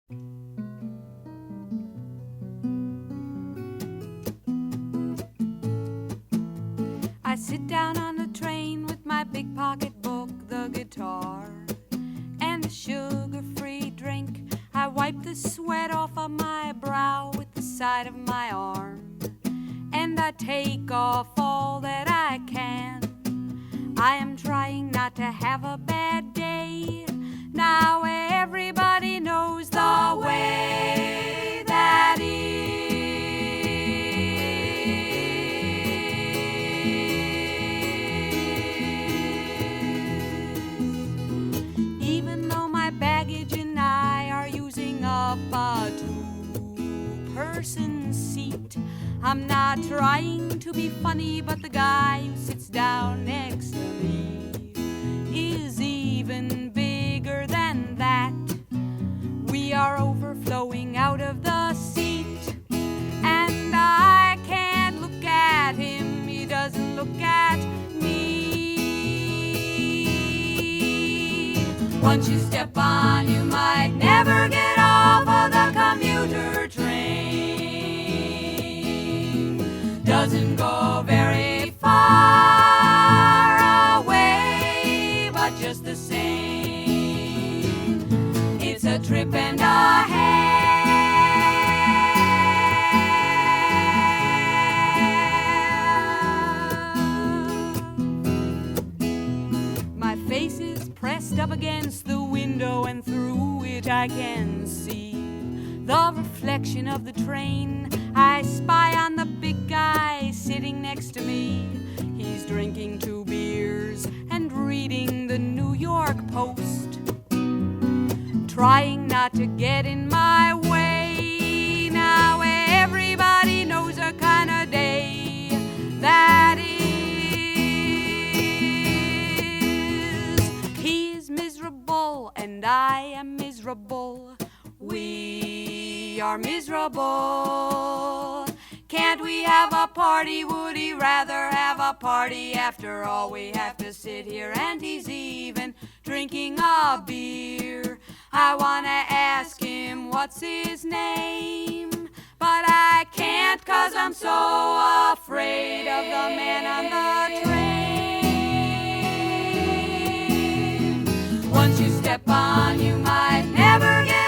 I sit down on the train with my big pocketbook, the guitar, and a sugar-free drink. I wipe the sweat off of my brow with the side of my arm, and I take off all that I can. I am trying not to have a bad day. Now everybody knows the way that is. Even though my baggage and I are using up a two-person seat, I'm not trying to be funny, but the guy who sits down next to me is even bigger than that. We are overflowing out of the seat, and I can't look at him, he doesn't look at me. Once you step on, you might never get off of the commuter train. Doesn't go very far away, but just the same, it's a trip and a half. My face is pressed up against the window, and through it I can see the reflection of the train. I spy on the big guy sitting next to me. He's drinking 2 beers and reading the New York Post, trying not to get in my way. Now everybody knows a kind of day that is. He is miserable and I am miserable. We are miserable. Can't we have a party? Would he rather have a party? After all, we have to sit here, and he's even drinking a beer. I wanna ask him what's his name, but I can't 'cause I'm so afraid of the man on the train. Once you step on, you might never get